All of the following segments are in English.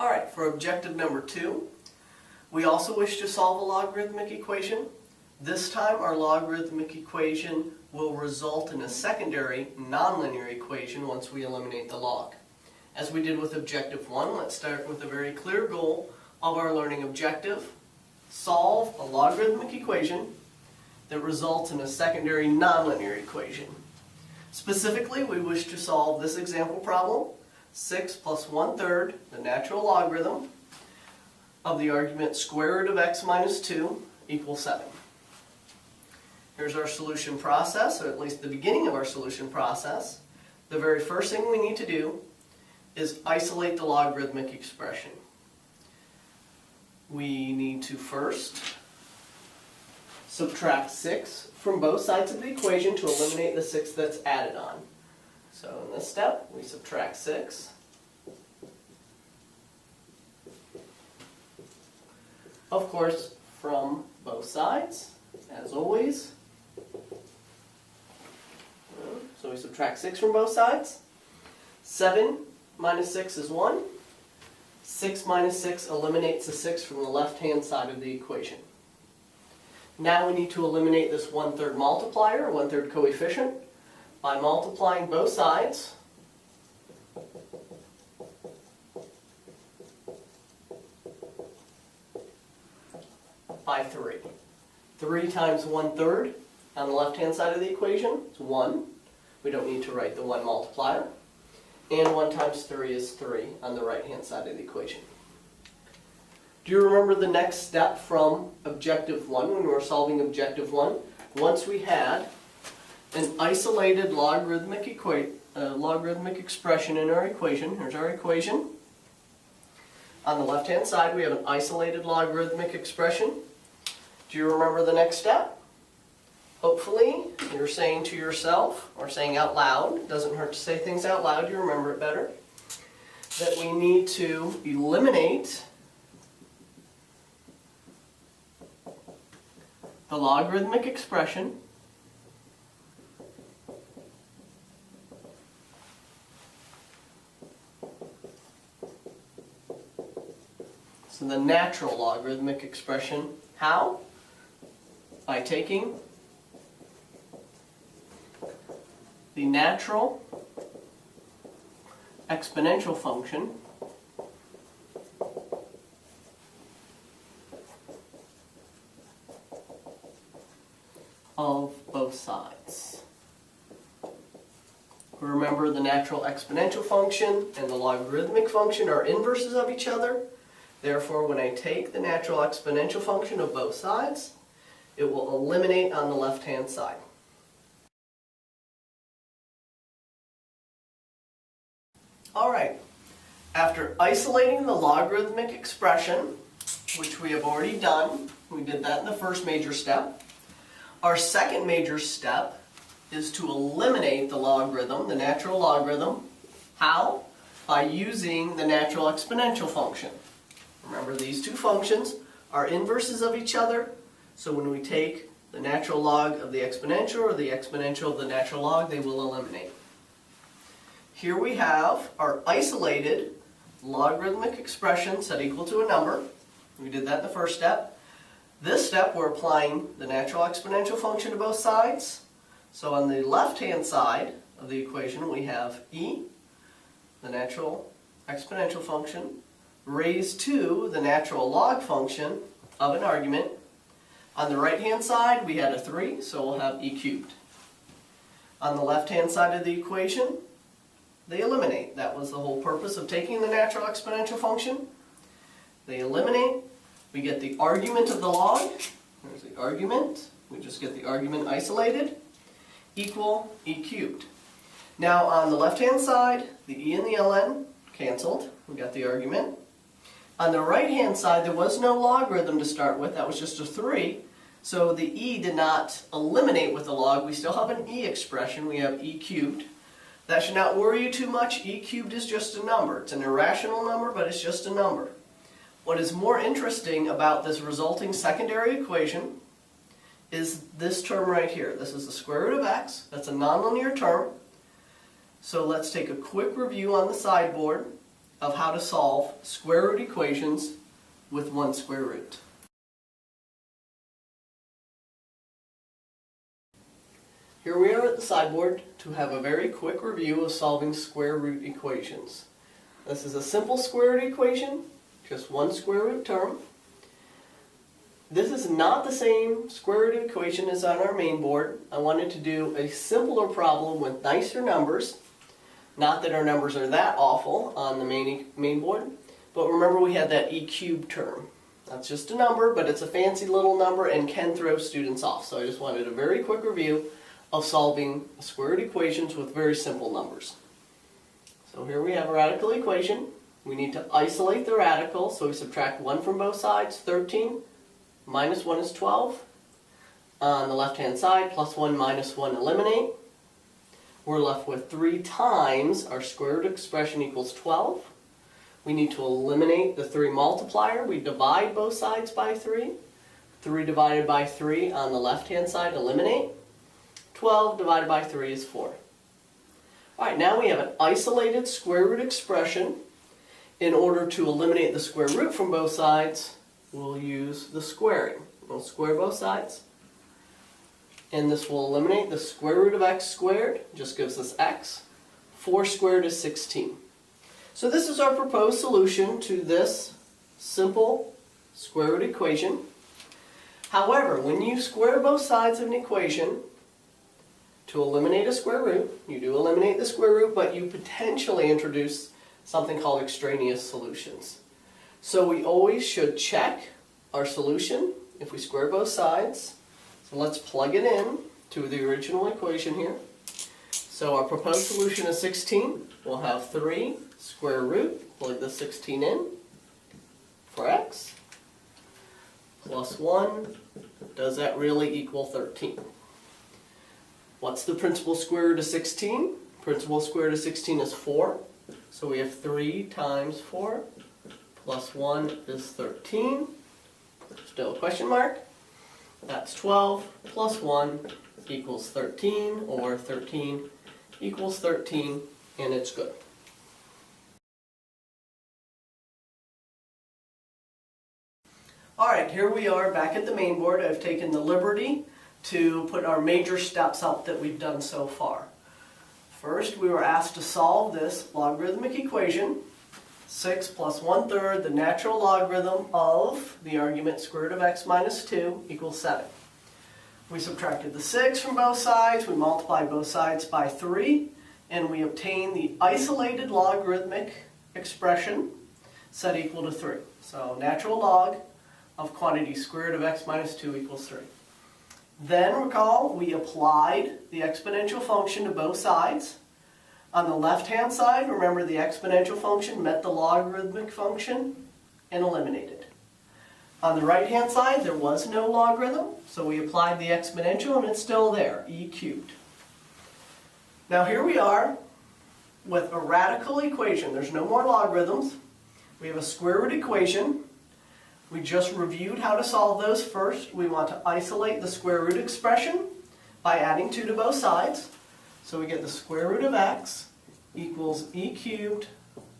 Alright, for objective number 2, we also wish to solve a logarithmic equation. This time our logarithmic equation will result in a secondary nonlinear equation once we eliminate the log. As we did with objective 1, let's start with a very clear goal of our learning objective. Solve a logarithmic equation that results in a secondary nonlinear equation. Specifically, we wish to solve this example problem, 6 plus 1/3, the natural logarithm of the argument square root of x minus 2 equals 7. Here's our solution process, or at least the beginning of our solution process. The very first thing we need to do is isolate the logarithmic expression. We need to first subtract 6 from both sides of the equation to eliminate the 6 that's added on. So in this step, we subtract 6. Of course, from both sides, as always. So we subtract 6 from both sides. 7 minus 6 is 1. 6 minus 6 eliminates the 6 from the left-hand side of the equation. Now we need to eliminate this 1/3 multiplier, 1/3 coefficient, by multiplying both sides by 3. 3 times 1/3 on the left-hand side of the equation is 1. We don't need to write the 1 multiplier. And 1 times 3 is 3 on the right-hand side of the equation. Do you remember the next step from objective 1 when we were solving objective 1? Once we had an isolated logarithmic expression in our equation. Here's our equation. On the left-hand side, we have an isolated logarithmic expression. Do you remember the next step? Hopefully, you're saying to yourself, or saying out loud, it doesn't hurt to say things out loud, you remember it better, that we need to eliminate the logarithmic expression so the natural logarithmic expression. How? By taking the natural exponential function of both sides. Remember, the natural exponential function and the logarithmic function are inverses of each other. Therefore, when I take the natural exponential function of both sides, it will eliminate on the left-hand side. Alright, after isolating the logarithmic expression, which we have already done, we did that in the first major step, our second major step is to eliminate the logarithm, the natural logarithm. How? By using the natural exponential function. Remember, these two functions are inverses of each other, so when we take the natural log of the exponential or the exponential of the natural log, they will eliminate. Here we have our isolated logarithmic expression set equal to a number. We did that in the first step. This step, we're applying the natural exponential function to both sides. So on the left-hand side of the equation, we have e, the natural exponential function, raised to the natural log function of an argument. On the right-hand side, we had a 3, so we'll have e cubed. On the left-hand side of the equation, they eliminate. That was the whole purpose of taking the natural exponential function. They eliminate. We get the argument of the log. There's the argument. We just get the argument isolated. Equal e cubed. Now on the left-hand side, the e and the ln canceled. We got the argument. On the right-hand side, there was no logarithm to start with. That was just a 3. So the e did not eliminate with the log. We still have an e expression. We have e cubed. That should not worry you too much. E cubed is just a number. It's an irrational number, but it's just a number. What is more interesting about this resulting secondary equation is this term right here. This is the square root of x. That's a nonlinear term. So let's take a quick review on the sideboard. of how to solve square root equations with one square root. Here we are at the sideboard to have a very quick review of solving square root equations. This is a simple square root equation, just one square root term. This is not the same square root equation as on our main board. I wanted to do a simpler problem with nicer numbers. Not that our numbers are that awful on the main board, but remember we had that e cubed term. That's just a number, but it's a fancy little number and can throw students off. So I just wanted a very quick review of solving square root equations with very simple numbers. So here we have a radical equation. We need to isolate the radical, so we subtract 1 from both sides, 13. Minus 1 is 12. On the left-hand side, plus 1 minus 1 eliminate. We're left with 3 times our square root expression equals 12. We need to eliminate the 3 multiplier. We divide both sides by 3. 3 divided by 3 on the left-hand side, eliminate. 12 divided by 3 is 4. Alright, now we have an isolated square root expression. In order to eliminate the square root from both sides, we'll use the squaring. We'll square both sides. And this will eliminate the square root of x squared, just gives us x. 4 squared is 16. So this is our proposed solution to this simple square root equation. However, when you square both sides of an equation, to eliminate a square root, you do eliminate the square root, but you potentially introduce something called extraneous solutions. So we always should check our solution if we square both sides. So let's plug it in to the original equation here. So our proposed solution is 16. We'll have 3 square root, plug the 16 in for x, plus 1. Does that really equal 13? What's the principal square root of 16? Principal square root of 16 is 4. So we have 3 times 4 plus 1 is 13. Still a question mark. That's 12 plus 1 equals 13, or 13 equals 13, and it's good. Alright, here we are back at the main board. I've taken the liberty to put our major steps up that we've done so far. First, we were asked to solve this logarithmic equation, 6 plus 1/3, the natural logarithm of the argument square root of x minus 2 equals 7. We subtracted the 6 from both sides, we multiplied both sides by 3, and we obtained the isolated logarithmic expression set equal to 3. So natural log of quantity square root of x minus 2 equals 3. Then recall, we applied the exponential function to both sides. On the left-hand side, remember the exponential function met the logarithmic function and eliminated. On the right-hand side, there was no logarithm, so we applied the exponential and it's still there, e cubed. Now here we are with a radical equation. There's no more logarithms. We have a square root equation. We just reviewed how to solve those first. We want to isolate the square root expression by adding 2 to both sides. So we get the square root of x equals e cubed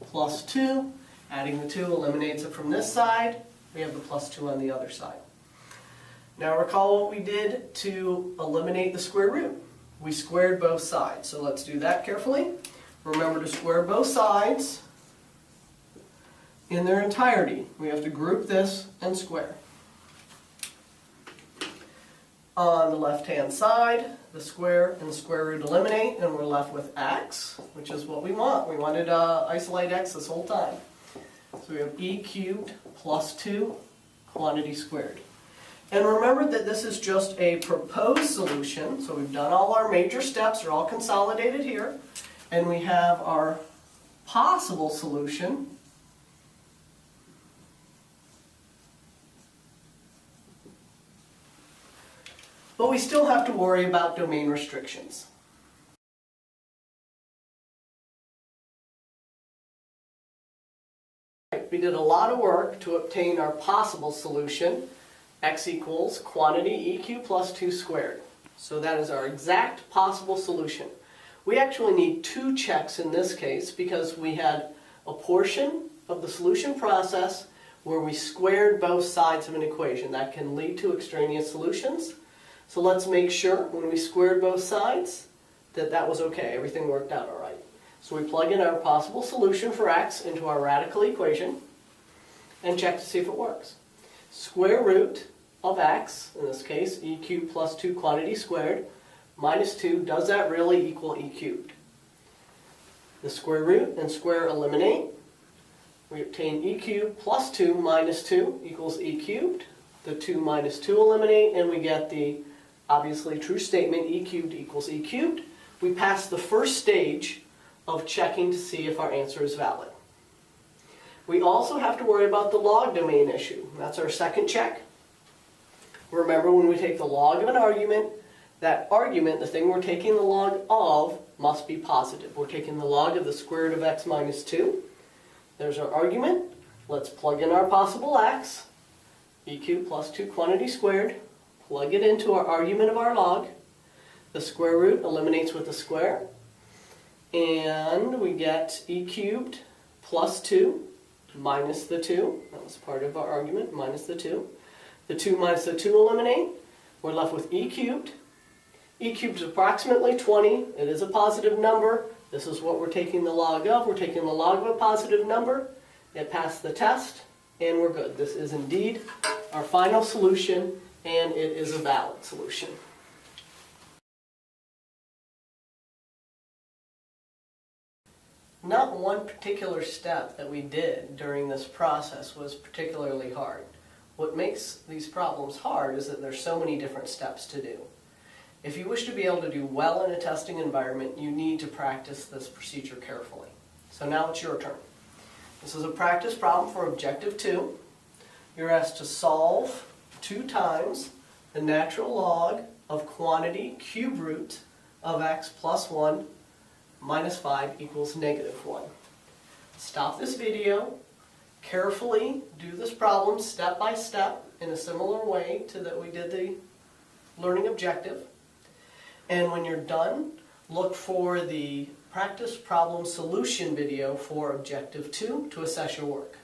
plus 2. Adding the 2 eliminates it from this side. We have the plus 2 on the other side. Now recall what we did to eliminate the square root. We squared both sides. So let's do that carefully. Remember to square both sides in their entirety. We have to group this and square. On the left-hand side, the square and the square root eliminate, and we're left with x, which is what we want. We wanted to isolate x this whole time. So we have e cubed plus 2 quantity squared. And remember that this is just a proposed solution, so we've done all our major steps, they're all consolidated here, and we have our possible solution. But we still have to worry about domain restrictions. We did a lot of work to obtain our possible solution, x equals quantity eq plus 2 squared. So that is our exact possible solution. We actually need 2 checks in this case because we had a portion of the solution process where we squared both sides of an equation. That can lead to extraneous solutions. So let's make sure when we squared both sides that that was okay. Everything worked out all right. So we plug in our possible solution for x into our radical equation and check to see if it works. Square root of x, in this case e cubed plus 2 quantity squared, minus 2, does that really equal e cubed? The square root and square eliminate. We obtain e cubed plus 2 minus 2 equals e cubed. The 2 minus 2 eliminate, and we get the obviously true statement e cubed equals e cubed. We pass the first stage of checking to see if our answer is valid. We also have to worry about the log domain issue. That's our second check. Remember, when we take the log of an argument, that argument, the thing we're taking the log of, must be positive. We're taking the log of the square root of x minus 2. There's our argument. Let's plug in our possible x, e cubed plus 2 quantity squared. Plug it into our argument of our log. The square root eliminates with the square. And we get e cubed plus 2 minus the 2. That was part of our argument, minus the 2. The 2 minus the 2 eliminate. We're left with e cubed. E cubed is approximately 20. It is a positive number. This is what we're taking the log of. We're taking the log of a positive number. It passed the test, and we're good. This is indeed our final solution, and it is a valid solution. Not one particular step that we did during this process was particularly hard. What makes these problems hard is that there's so many different steps to do. If you wish to be able to do well in a testing environment, you need to practice this procedure carefully. So now it's your turn. This is a practice problem for Objective 2. You're asked to solve 2 times the natural log of quantity cube root of x plus 1 minus 5 equals negative 1. Stop this video, carefully do this problem step by step in a similar way to that we did the learning objective. And when you're done, look for the practice problem solution video for Objective 2 to assess your work.